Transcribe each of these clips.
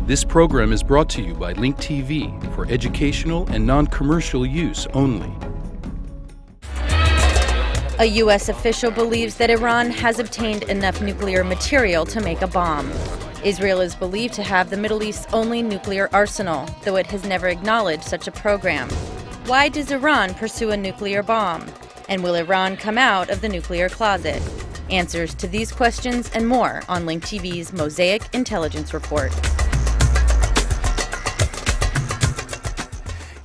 This program is brought to you by Link TV for educational and non-commercial use only. A U.S. official believes that Iran has obtained enough nuclear material to make a bomb. Israel is believed to have the Middle East's only nuclear arsenal, though it has never acknowledged such a program. Why does Iran pursue a nuclear bomb? And will Iran come out of the nuclear closet? Answers to these questions and more on Link TV's Mosaic Intelligence Report.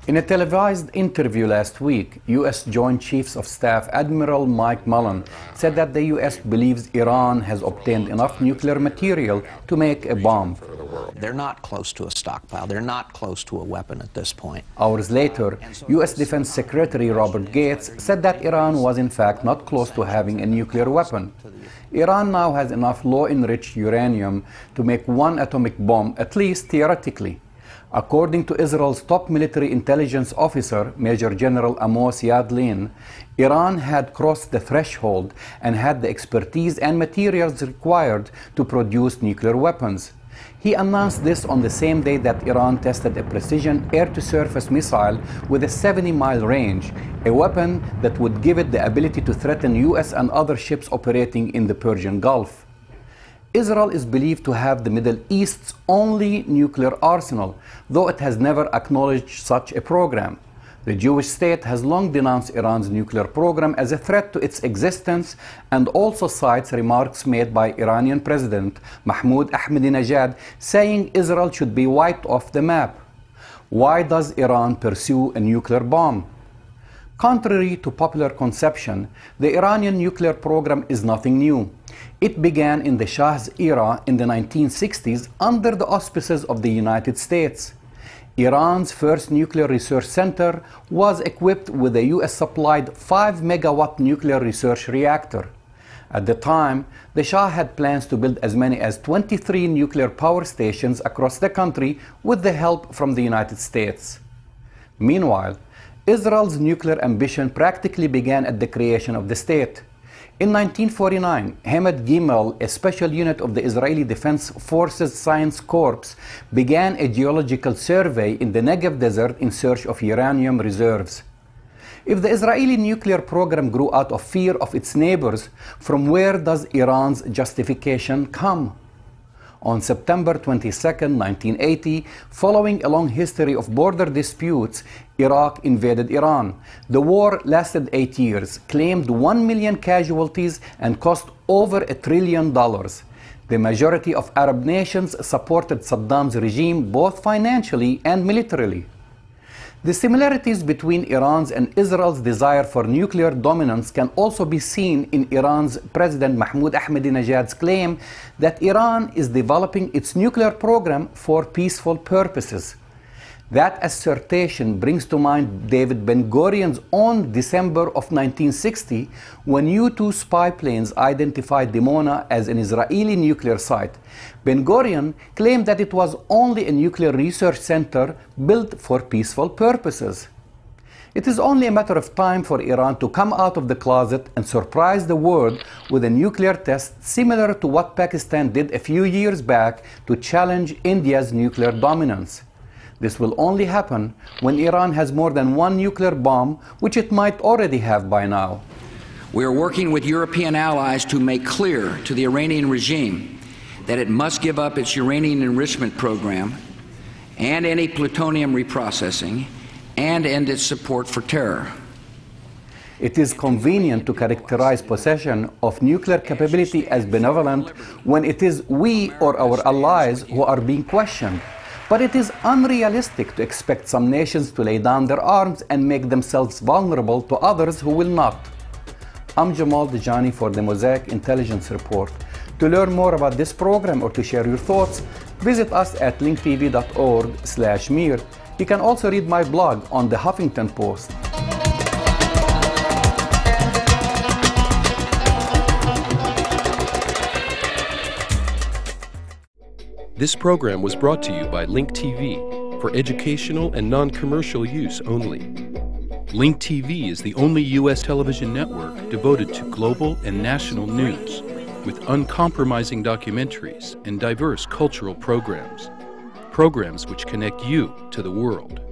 In a televised interview last week, U.S. Joint Chiefs of Staff Admiral Mike Mullen said that the U.S. believes Iran has obtained enough nuclear material to make a bomb. They're not close to a stockpile. They're not close to a weapon at this point. Hours later, U.S. Defense Secretary Robert Gates said that Iran was in fact not close to having a nuclear weapon. Iran now has enough low-enriched uranium to make one atomic bomb, at least theoretically. According to Israel's top military intelligence officer, Major General Amos Yadlin, Iran had crossed the threshold and had the expertise and materials required to produce nuclear weapons. He announced this on the same day that Iran tested a precision air-to-surface missile with a 70-mile range, a weapon that would give it the ability to threaten U.S. and other ships operating in the Persian Gulf. Israel is believed to have the Middle East's only nuclear arsenal, though it has never acknowledged such a program. The Jewish state has long denounced Iran's nuclear program as a threat to its existence and also cites remarks made by Iranian President Mahmoud Ahmadinejad saying Israel should be wiped off the map. Why does Iran pursue a nuclear bomb? Contrary to popular conception, the Iranian nuclear program is nothing new. It began in the Shah's era in the 1960s under the auspices of the United States. Iran's first nuclear research center was equipped with a US-supplied 5-megawatt nuclear research reactor. At the time, the Shah had plans to build as many as 23 nuclear power stations across the country with the help from the United States. Meanwhile, Israel's nuclear ambition practically began at the creation of the state. In 1949, Hamad Gimel, a special unit of the Israeli Defense Forces Science Corps, began a geological survey in the Negev desert in search of uranium reserves. If the Israeli nuclear program grew out of fear of its neighbors, from where does Iran's justification come? On September 22, 1980, following a long history of border disputes, Iraq invaded Iran. The war lasted 8 years, claimed 1 million casualties, and cost over $1 trillion. The majority of Arab nations supported Saddam's regime both financially and militarily. The similarities between Iran's and Israel's desire for nuclear dominance can also be seen in Iran's President Mahmoud Ahmadinejad's claim that Iran is developing its nuclear program for peaceful purposes. That assertion brings to mind David-Ben-Gurion's own December of 1960 when U-2 spy planes identified Dimona as an Israeli nuclear site. Ben-Gurion claimed that it was only a nuclear research center built for peaceful purposes. It is only a matter of time for Iran to come out of the closet and surprise the world with a nuclear test similar to what Pakistan did a few years back to challenge India's nuclear dominance. This will only happen when Iran has more than one nuclear bomb, which it might already have by now. We are working with European allies to make clear to the Iranian regime that it must give up its uranium enrichment program and any plutonium reprocessing and end its support for terror. It is convenient to characterize possession of nuclear capability as benevolent when it is we or our allies who are being questioned. But it is unrealistic to expect some nations to lay down their arms and make themselves vulnerable to others who will not. I'm Jamal Dajani for the Mosaic Intelligence Report. To learn more about this program or to share your thoughts, visit us at linktv.org/MIR. You can also read my blog on the Huffington Post. This program was brought to you by Link TV for educational and non-commercial use only. Link TV is the only U.S. television network devoted to global and national news, with uncompromising documentaries and diverse cultural programs. programs which connect you to the world.